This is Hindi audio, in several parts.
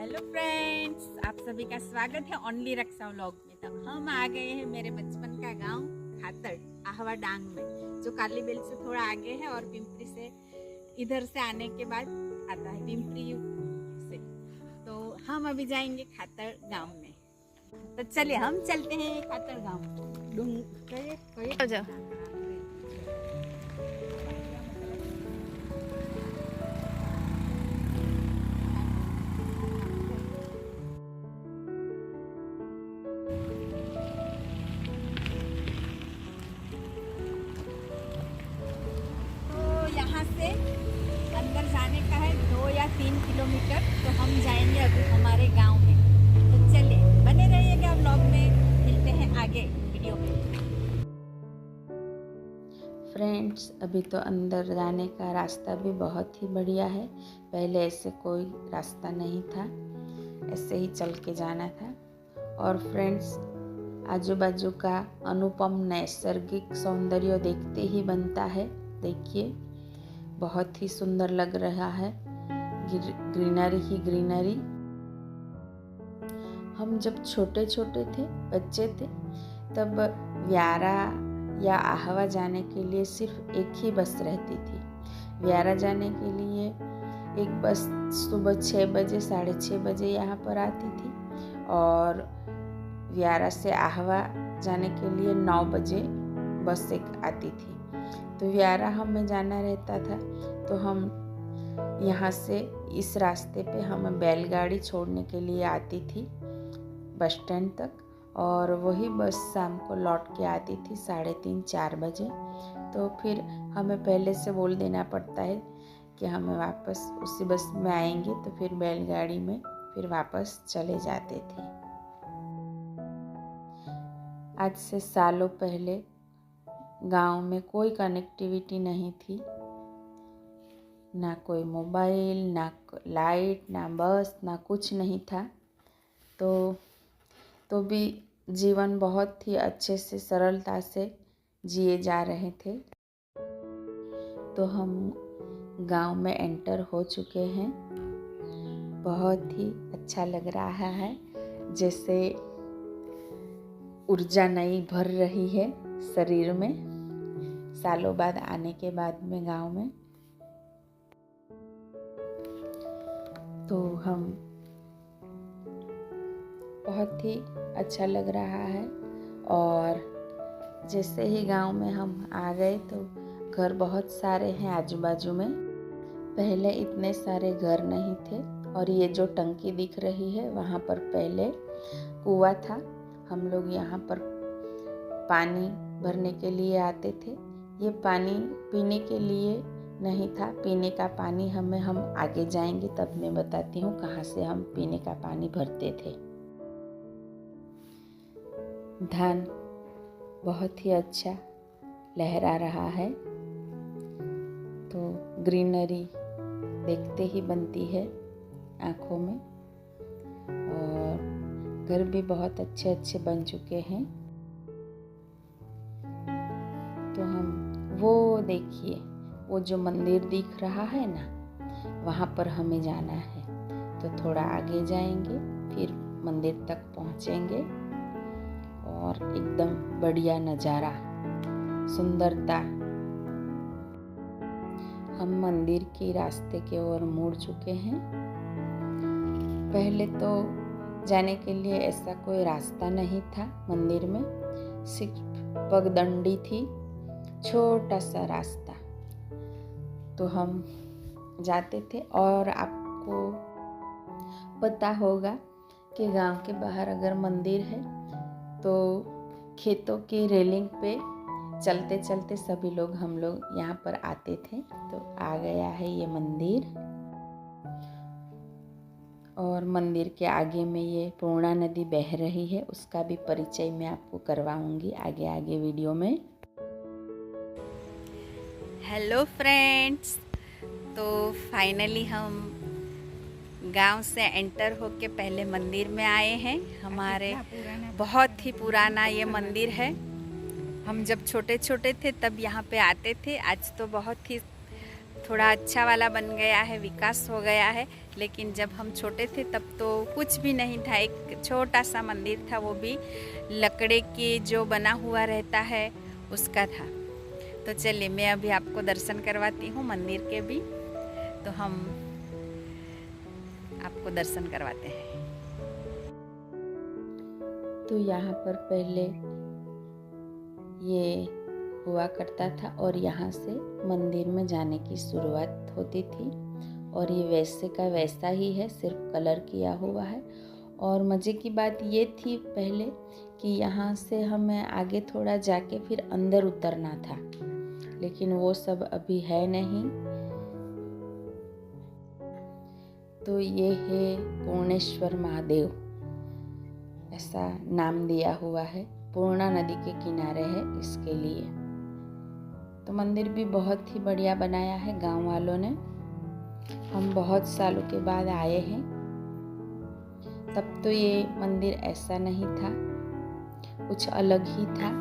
हेलो फ्रेंड्स, आप सभी का स्वागत है ओनली रक्षा व्लॉग में। तो हम आ गए हैं मेरे बचपन का गांव खातर आहवा डांग में, जो काली बेल से थोड़ा आगे है और पिंपरी से इधर से आने के बाद आता है पिंपरी से। तो हम अभी जाएंगे खातर गांव में। तो चलिए हम चलते हैं खातर गांव। जाओ यहाँ से अंदर जाने का है 2 या 3 किलोमीटर। तो हम जाएंगे अभी हमारे गांव में। तो चलिए बने रहिएगा व्लॉग में, मिलते हैं आगे वीडियो में। फ्रेंड्स, अभी तो अंदर जाने का रास्ता भी बहुत ही बढ़िया है। पहले ऐसे कोई रास्ता नहीं था, ऐसे ही चल के जाना था। और फ्रेंड्स, आजू बाजू का अनुपम नैसर्गिक सौंदर्य देखते ही बनता है। देखिए, बहुत ही सुंदर लग रहा है, ग्रीनरी ही ग्रीनरी। हम जब छोटे छोटे थे, बच्चे थे, तब व्यारा या आहवा जाने के लिए सिर्फ एक ही बस रहती थी। व्यारा जाने के लिए एक बस सुबह 6 बजे 6:30 बजे यहाँ पर आती थी, और व्यारा से आहवा जाने के लिए 9 बजे बस एक आती थी। तो व्यारा हमें जाना रहता था, तो हम यहाँ से इस रास्ते पे हमें बैलगाड़ी छोड़ने के लिए आती थी बस स्टैंड तक, और वही बस शाम को लौट के आती थी 3:30-4 बजे। तो फिर हमें पहले से बोल देना पड़ता है कि हमें वापस उसी बस में आएंगे, तो फिर बैलगाड़ी में फिर वापस चले जाते थे। आज से सालों पहले गांव में कोई कनेक्टिविटी नहीं थी, ना कोई मोबाइल, ना लाइट, ना बस, ना कुछ नहीं था। तो भी जीवन बहुत ही अच्छे से सरलता से जिए जा रहे थे। तो हम गांव में एंटर हो चुके हैं। बहुत ही अच्छा लग रहा है, जैसे ऊर्जा नई भर रही है शरीर में, सालों बाद आने के बाद में गांव में। तो हम बहुत ही अच्छा लग रहा है। और जैसे ही गांव में हम आ गए, तो घर बहुत सारे हैं आजू बाजू में। पहले इतने सारे घर नहीं थे, और ये जो टंकी दिख रही है, वहाँ पर पहले कुआं था। हम लोग यहाँ पर पानी भरने के लिए आते थे। ये पानी पीने के लिए नहीं था, पीने का पानी हम आगे जाएंगे तब मैं बताती हूँ कहाँ से हम पीने का पानी भरते थे। धान बहुत ही अच्छा लहरा रहा है, तो ग्रीनरी देखते ही बनती है आँखों में। और घर भी बहुत अच्छे अच्छे बन चुके हैं। तो हम वो देखिए, वो जो मंदिर दिख रहा है ना, वहाँ पर हमें जाना है। तो थोड़ा आगे जाएंगे, फिर मंदिर तक पहुँचेंगे, और एकदम बढ़िया नज़ारा, सुंदरता। हम मंदिर के रास्ते के ओर मुड़ चुके हैं। पहले तो जाने के लिए ऐसा कोई रास्ता नहीं था मंदिर में, सिर्फ पगडंडी थी, छोटा सा रास्ता। तो हम जाते थे। और आपको पता होगा कि गांव के बाहर अगर मंदिर है, तो खेतों की रेलिंग पे चलते चलते सभी लोग हम लोग यहाँ पर आते थे। तो आ गया है ये मंदिर, और मंदिर के आगे में ये पूर्णा नदी बह रही है, उसका भी परिचय मैं आपको करवाऊंगी आगे आगे वीडियो में। हेलो फ्रेंड्स, तो फाइनली हम गांव से एंटर होके पहले मंदिर में आए हैं। हमारे बहुत ही पुराना ये मंदिर है। हम जब छोटे छोटे थे तब यहाँ पे आते थे। आज तो बहुत ही थोड़ा अच्छा वाला बन गया है, विकास हो गया है। लेकिन जब हम छोटे थे तब तो कुछ भी नहीं था, एक छोटा सा मंदिर था, वो भी लकड़े के जो बना हुआ रहता है उसका था। तो चलिए मैं अभी आपको दर्शन करवाती हूँ मंदिर के भी, तो हम आपको दर्शन करवाते हैं। तो यहाँ पर पहले ये हुआ करता था और यहाँ से मंदिर में जाने की शुरुआत होती थी, और ये वैसे का वैसा ही है, सिर्फ कलर किया हुआ है। और मज़े की बात ये थी पहले कि यहाँ से हमें आगे थोड़ा जाके फिर अंदर उतरना था, लेकिन वो सब अभी है नहीं। तो ये है पूर्णेश्वर महादेव, ऐसा नाम दिया हुआ है, पूर्णा नदी के किनारे है इसके लिए। तो मंदिर भी बहुत ही बढ़िया बनाया है गांव वालों ने। हम बहुत सालों के बाद आए हैं, तब तो ये मंदिर ऐसा नहीं था, कुछ अलग ही था।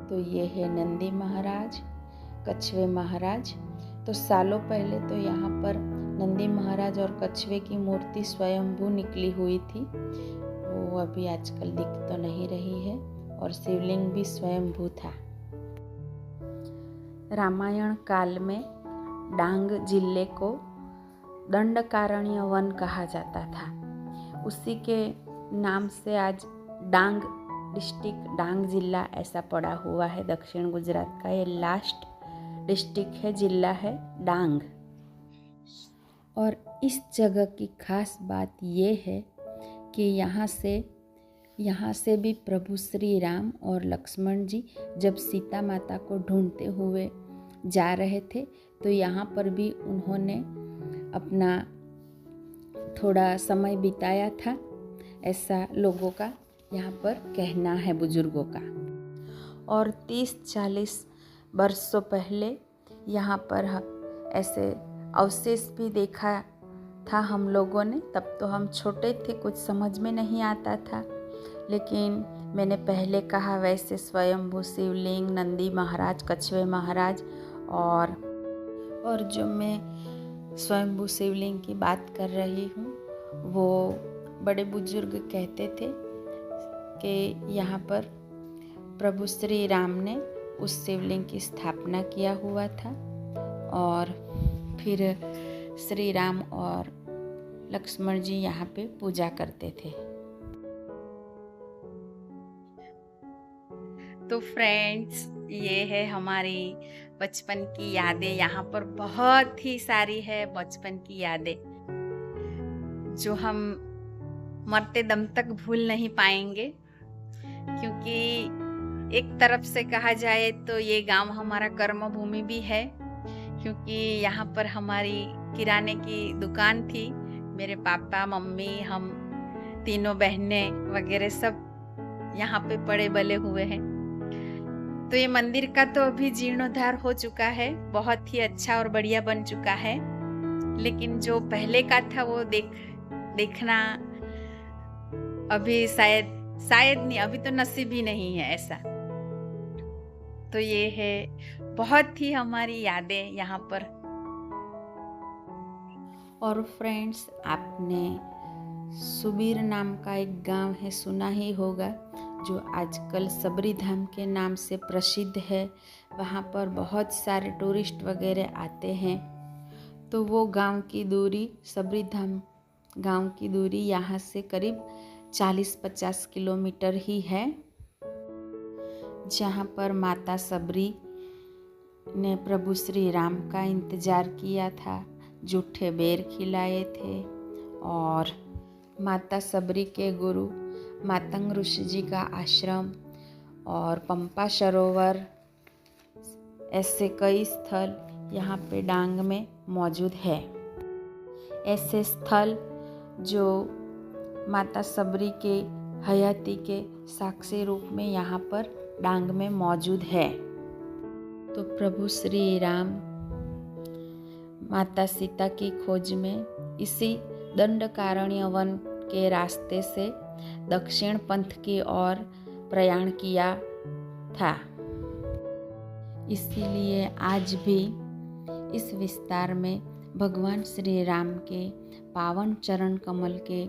तो ये है नंदी महाराज, कछवे महाराज। तो सालों पहले तो यहाँ पर नंदी महाराज और कछवे की मूर्ति स्वयंभू निकली हुई थी, वो अभी आजकल दिख तो नहीं रही है, और शिवलिंग भी स्वयंभू था। रामायण काल में डांग जिले को दंडकारण्य वन कहा जाता था। उसी के नाम से आज डांग डिस्ट्रिक्ट, डांग जिला ऐसा पड़ा हुआ है। दक्षिण गुजरात का ये लास्ट डिस्ट्रिक्ट है, जिला है डांग। और इस जगह की खास बात ये है कि यहाँ से भी प्रभु श्री राम और लक्ष्मण जी जब सीता माता को ढूंढते हुए जा रहे थे, तो यहाँ पर भी उन्होंने अपना थोड़ा समय बिताया था, ऐसा लोगों का यहाँ पर कहना है, बुजुर्गों का। और 30-40 वर्षों पहले यहाँ पर ऐसे अवशेष भी देखा था हम लोगों ने। तब तो हम छोटे थे, कुछ समझ में नहीं आता था, लेकिन मैंने पहले कहा वैसे स्वयंभू शिवलिंग, नंदी महाराज, कछवे महाराज, और जो मैं स्वयंभू शिवलिंग की बात कर रही हूँ, वो बड़े बुजुर्ग कहते थे कि यहाँ पर प्रभु श्री राम ने उस शिवलिंग की स्थापना किया हुआ था, और फिर श्री राम और लक्ष्मण जी यहाँ पे पूजा करते थे। तो फ्रेंड्स, ये है हमारी बचपन की यादें। यहाँ पर बहुत ही सारी है बचपन की यादें जो हम मरते दम तक भूल नहीं पाएंगे, क्योंकि एक तरफ से कहा जाए तो ये गांव हमारा कर्म भूमि भी है, क्योंकि यहाँ पर हमारी किराने की दुकान थी। मेरे पापा, मम्मी, हम तीनों बहनें वगैरह सब यहाँ पे पड़े बले हुए हैं। तो ये मंदिर का तो अभी जीर्णोद्धार हो चुका है, बहुत ही अच्छा और बढ़िया बन चुका है, लेकिन जो पहले का था वो देखना अभी शायद नहीं, अभी तो नसीब ही नहीं है ऐसा। तो ये है बहुत ही हमारी यादें यहाँ पर। और फ्रेंड्स, आपने सुबीर नाम का एक गांव है, सुना ही होगा, जो आजकल सबरी धाम के नाम से प्रसिद्ध है। वहाँ पर बहुत सारे टूरिस्ट वगैरह आते हैं। तो वो गांव की दूरी, सबरी धाम गांव की दूरी यहाँ से करीब 40-50 किलोमीटर ही है, जहाँ पर माता सबरी ने प्रभु श्री राम का इंतज़ार किया था, जूठे बेर खिलाए थे, और माता सबरी के गुरु मातंग ऋषि जी का आश्रम और पंपा सरोवर, ऐसे कई स्थल यहाँ पे डांग में मौजूद है। ऐसे स्थल जो माता सबरी के हयाती के साक्षी रूप में यहाँ पर डांग में मौजूद है। तो प्रभु श्री राम माता सीता की खोज में इसी दंडकारण्य वन के रास्ते से दक्षिण पंथ की ओर प्रयाण किया था। इसीलिए आज भी इस विस्तार में भगवान श्री राम के पावन चरण कमल के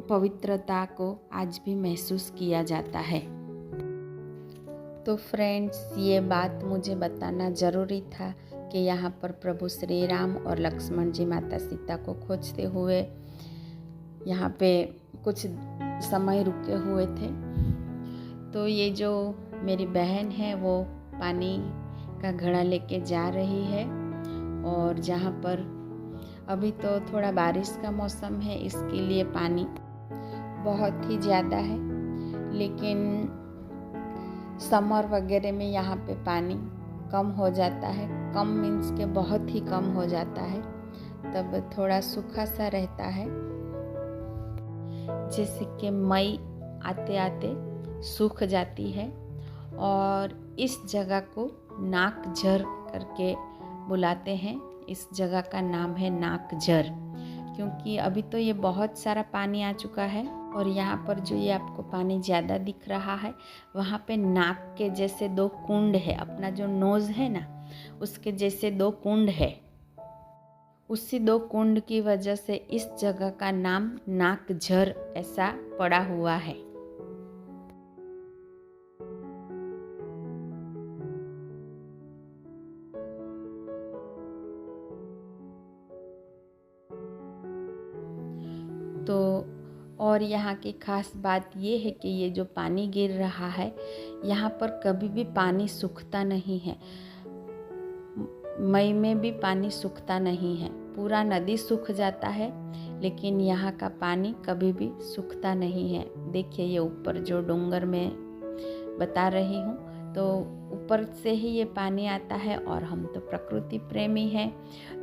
पवित्रता को आज भी महसूस किया जाता है। तो फ्रेंड्स, ये बात मुझे बताना ज़रूरी था कि यहाँ पर प्रभु श्री राम और लक्ष्मण जी माता सीता को खोजते हुए यहाँ पे कुछ समय रुके हुए थे। तो ये जो मेरी बहन है वो पानी का घड़ा लेके जा रही है, और जहाँ पर अभी तो थोड़ा बारिश का मौसम है, इसके लिए पानी बहुत ही ज़्यादा है, लेकिन समर वगैरह में यहाँ पे पानी कम हो जाता है। कम मीन्स के बहुत ही कम हो जाता है, तब थोड़ा सूखा सा रहता है, जैसे कि मई आते आते सूख जाती है। और इस जगह को नाकझर करके बुलाते हैं। इस जगह का नाम है नाकझर, क्योंकि अभी तो ये बहुत सारा पानी आ चुका है, और यहाँ पर जो ये आपको पानी ज़्यादा दिख रहा है, वहाँ पे नाक के जैसे 2 कुंड है। अपना जो नोज़ है ना, उसके जैसे 2 कुंड है। उसी 2 कुंड की वजह से इस जगह का नाम नाकझर ऐसा पड़ा हुआ है। तो और यहाँ की ख़ास बात ये है कि ये जो पानी गिर रहा है, यहाँ पर कभी भी पानी सूखता नहीं है। मई में भी पानी सूखता नहीं है। पूरा नदी सूख जाता है, लेकिन यहाँ का पानी कभी भी सूखता नहीं है। देखिए, ये ऊपर जो डोंगर में बता रही हूँ, तो ऊपर से ही ये पानी आता है, और हम तो प्रकृति प्रेमी हैं,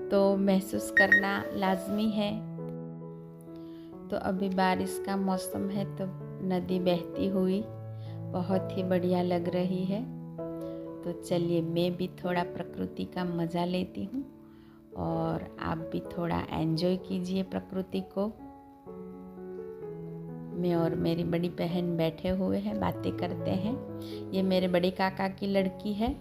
तो महसूस करना लाजमी है। तो अभी बारिश का मौसम है, तो नदी बहती हुई बहुत ही बढ़िया लग रही है। तो चलिए, मैं भी थोड़ा प्रकृति का मज़ा लेती हूँ, और आप भी थोड़ा एंजॉय कीजिए प्रकृति को। मैं और मेरी बड़ी बहन बैठे हुए हैं, बातें करते हैं। ये मेरे बड़े काका की लड़की है।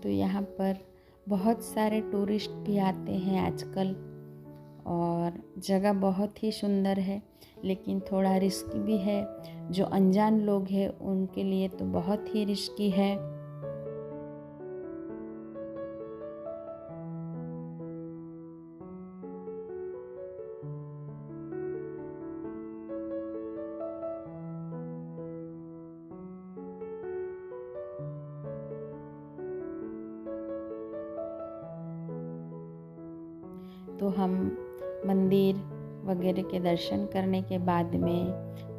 तो यहाँ पर बहुत सारे टूरिस्ट भी आते हैं आजकल, और जगह बहुत ही सुंदर है, लेकिन थोड़ा रिस्की भी है। जो अनजान लोग हैं उनके लिए तो बहुत ही रिस्की है। तो हम मंदिर वगैरह के दर्शन करने के बाद में,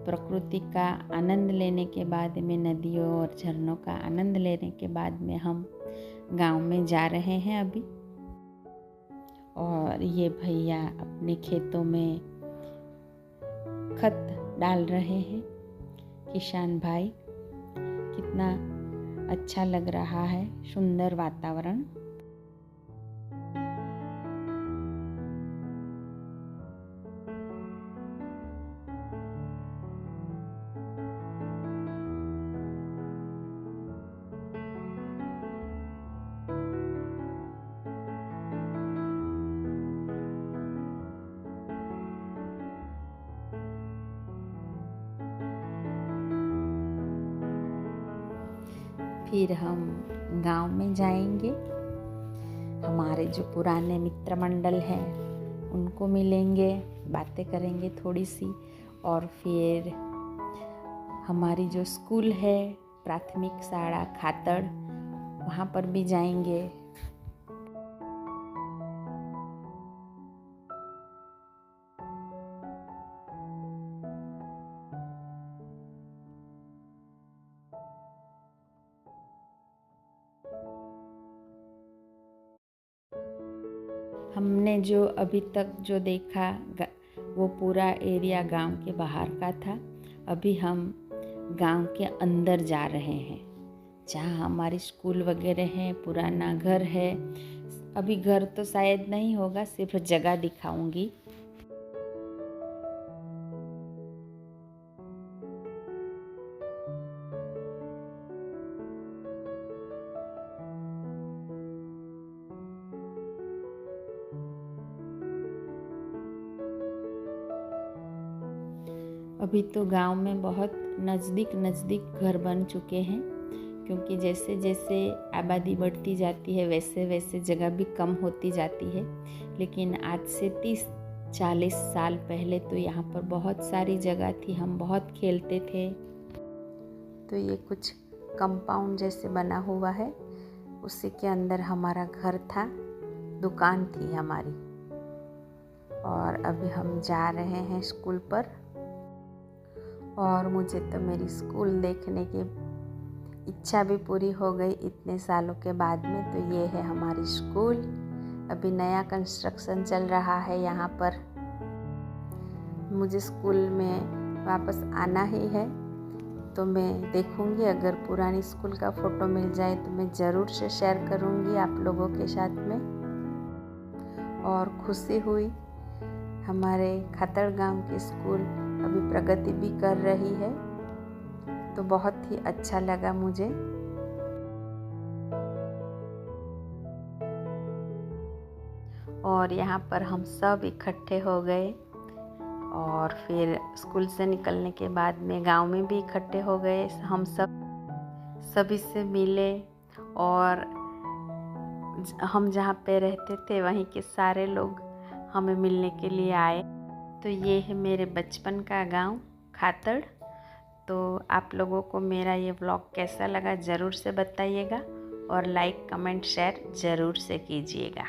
प्रकृति का आनंद लेने के बाद में, नदियों और झरनों का आनंद लेने के बाद में हम गांव में जा रहे हैं अभी। और ये भैया अपने खेतों में खत डाल रहे हैं, किसान भाई। कितना अच्छा लग रहा है, सुंदर वातावरण। फिर हम गांव में जाएंगे, हमारे जो पुराने मित्र मंडल हैं उनको मिलेंगे, बातें करेंगे थोड़ी सी, और फिर हमारी जो स्कूल है प्राथमिक शाला खातड़, वहाँ पर भी जाएंगे। हमने जो अभी तक जो देखा वो पूरा एरिया गांव के बाहर का था। अभी हम गांव के अंदर जा रहे हैं, जहाँ हमारी स्कूल वगैरह है, पुराना घर है। अभी घर तो शायद नहीं होगा, सिर्फ जगह दिखाऊंगी। अभी तो गांव में बहुत नज़दीक घर बन चुके हैं, क्योंकि जैसे जैसे आबादी बढ़ती जाती है वैसे वैसे जगह भी कम होती जाती है। लेकिन आज से 30-40 साल पहले तो यहाँ पर बहुत सारी जगह थी, हम बहुत खेलते थे। तो ये कुछ कंपाउंड जैसे बना हुआ है, उसी के अंदर हमारा घर था, दुकान थी हमारी। और अभी हम जा रहे हैं स्कूल पर, और मुझे तो मेरी स्कूल देखने की इच्छा भी पूरी हो गई इतने सालों के बाद में। तो ये है हमारी स्कूल, अभी नया कंस्ट्रक्शन चल रहा है यहाँ पर। मुझे स्कूल में वापस आना ही है, तो मैं देखूँगी, अगर पुरानी स्कूल का फ़ोटो मिल जाए तो मैं ज़रूर से शेयर करूँगी आप लोगों के साथ में। और खुशी हुई, हमारे खातड़ गांव की स्कूल अभी प्रगति भी कर रही है, तो बहुत ही अच्छा लगा मुझे। और यहाँ पर हम सब इकट्ठे हो गए, और फिर स्कूल से निकलने के बाद में गांव में भी इकट्ठे हो गए। हम सभी से मिले, और हम जहाँ पे रहते थे वहीं के सारे लोग हमें मिलने के लिए आए। तो ये है मेरे बचपन का गांव खातड़। तो आप लोगों को मेरा ये व्लॉग कैसा लगा ज़रूर से बताइएगा, और लाइक कमेंट शेयर ज़रूर से कीजिएगा।